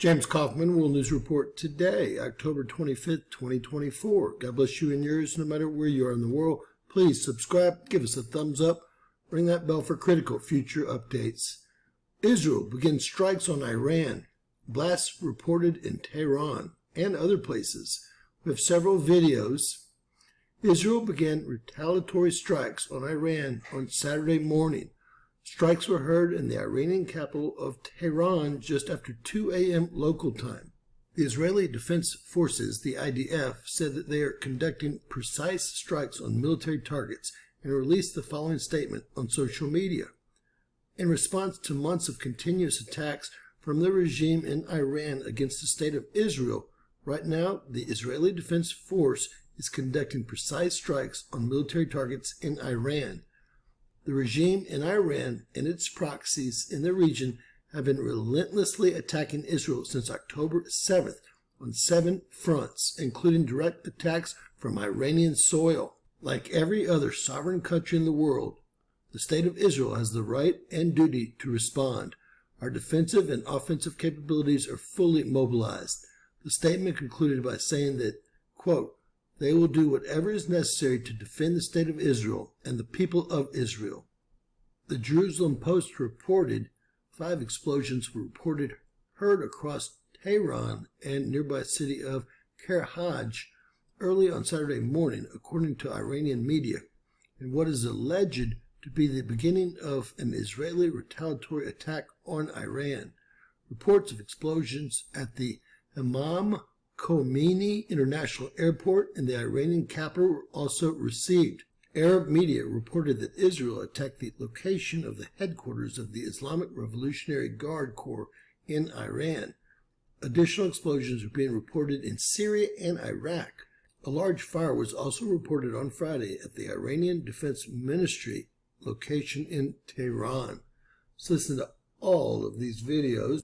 James Kaufman, World News Report today, October 25th, 2024. God bless you and yours no matter where you are in the world. Please subscribe, give us a thumbs up, ring that bell for critical future updates. Israel begins strikes on Iran. Blasts reported in Tehran and other places. We have several videos. Israel began retaliatory strikes on Iran on Saturday morning. Strikes were heard in the Iranian capital of Tehran just after 2 a.m. local time. The Israeli Defense Forces, the IDF, said that they are conducting precise strikes on military targets and released the following statement on social media. In response to months of continuous attacks from the regime in Iran against the state of Israel, right now the Israeli Defense Force is conducting precise strikes on military targets in Iran. The regime in Iran and its proxies in the region have been relentlessly attacking Israel since October 7th on 7 fronts, including direct attacks from Iranian soil. Like every other sovereign country in the world, the state of Israel has the right and duty to respond. Our defensive and offensive capabilities are fully mobilized. The statement concluded by saying that, quote, they will do whatever is necessary to defend the state of Israel and the people of Israel. The Jerusalem Post reported 5 explosions were heard across Tehran and nearby city of Karaj early on Saturday morning, according to Iranian media, in what is alleged to be the beginning of an Israeli retaliatory attack on Iran. Reports of explosions at the Imam Khomeini International Airport in the Iranian capital were also received. Arab media reported that Israel attacked the location of the headquarters of the Islamic Revolutionary Guard Corps in Iran. Additional explosions are being reported in Syria and Iraq. A large fire was also reported on Friday at the Iranian Defense Ministry location in Tehran. So listen to all of these videos.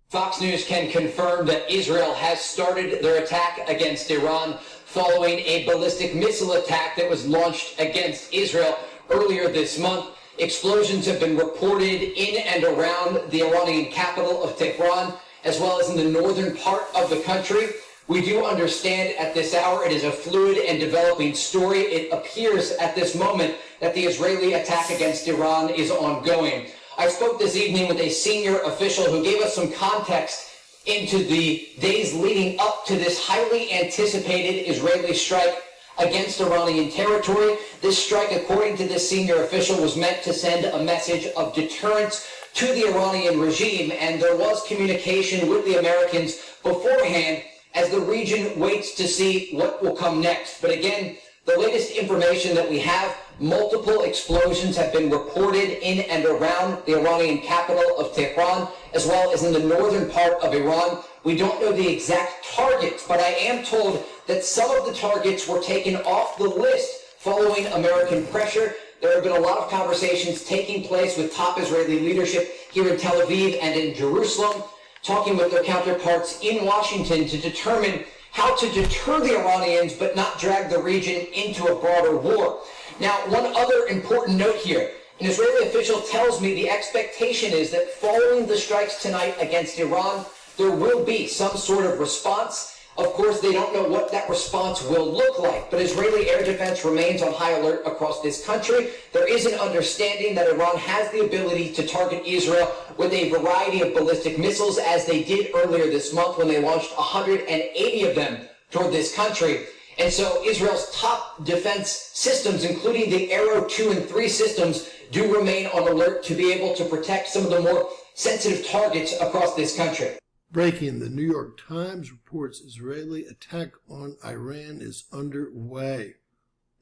Fox News can confirm that Israel has started their attack against Iran following a ballistic missile attack that was launched against Israel earlier this month. Explosions have been reported in and around the Iranian capital of Tehran, as well as in the northern part of the country. We do understand at this hour it is a fluid and developing story. It appears at this moment that the Israeli attack against Iran is ongoing. I spoke this evening with a senior official who gave us some context into the days leading up to this highly anticipated Israeli strike against Iranian territory. This strike, according to this senior official, was meant to send a message of deterrence to the Iranian regime, and there was communication with the Americans beforehand as the region waits to see what will come next. But again, the latest information that we have, multiple explosions have been reported in and around the Iranian capital of Tehran, as well as in the northern part of Iran. We don't know the exact targets, but I am told that some of the targets were taken off the list following American pressure. There have been a lot of conversations taking place with top Israeli leadership here in Tel Aviv and in Jerusalem, talking with their counterparts in Washington to determine how to deter the Iranians but not drag the region into a broader war. Now, one other important note here. An Israeli official tells me the expectation is that following the strikes tonight against Iran, there will be some sort of response. Of course, they don't know what that response will look like, but Israeli air defense remains on high alert across this country. There is an understanding that Iran has the ability to target Israel with a variety of ballistic missiles, as they did earlier this month when they launched 180 of them toward this country. And so Israel's top defense systems, including the Arrow 2 and 3 systems, do remain on alert to be able to protect some of the more sensitive targets across this country. Breaking, the New York Times reports Israeli attack on Iran is underway.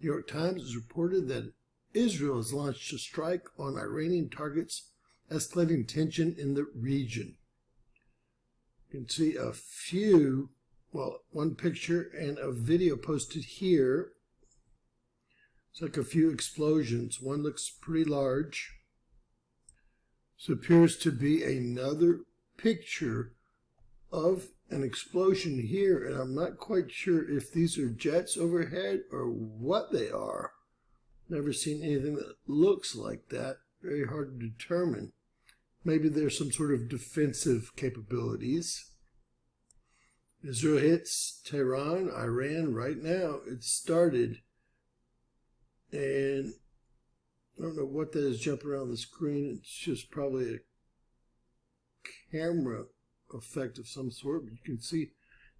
New York Times has reported that Israel has launched a strike on Iranian targets, escalating tension in the region. You can see one picture and a video posted here. It's like a few explosions. One looks pretty large. This appears to be another picture of an explosion here, and I'm not quite sure if these are jets overhead or what they are. Never seen anything that looks like that. Very hard to determine. Maybe there's some sort of defensive capabilities. Israel hits Tehran, Iran right now. It started. And I don't know what that is jumping around the screen. It's just probably a camera effect of some sort. But you can see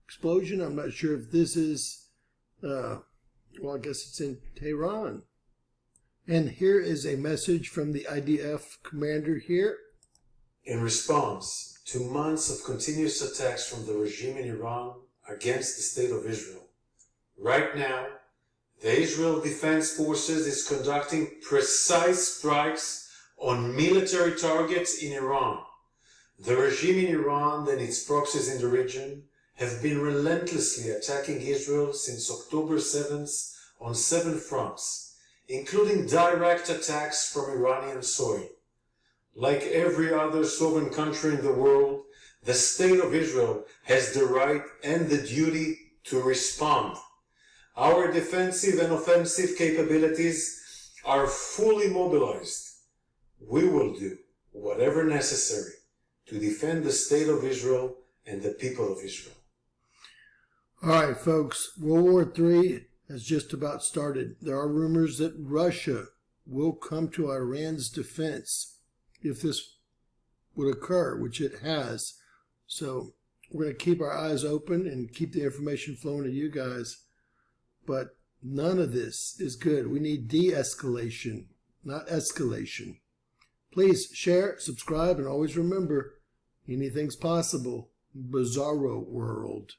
explosion. I'm not sure if this is, well, I guess it's in Tehran. And here is a message from the IDF commander here. In response to months of continuous attacks from the regime in Iran against the state of Israel, right now, the Israel Defense Forces is conducting precise strikes on military targets in Iran. The regime in Iran and its proxies in the region have been relentlessly attacking Israel since October 7th on 7 fronts, including direct attacks from Iranian soil. Like every other sovereign country in the world, the state of Israel has the right and the duty to respond. Our defensive and offensive capabilities are fully mobilized. We will do whatever necessary to defend the state of Israel and the people of Israel. All right, folks, World War III has just about started. There are rumors that Russia will come to Iran's defense if this would occur, which it has. So we're going to keep our eyes open and keep the information flowing to you guys. But none of this is good. We need de-escalation, not escalation. Please share, subscribe, and always remember, anything's possible. Bizarro world.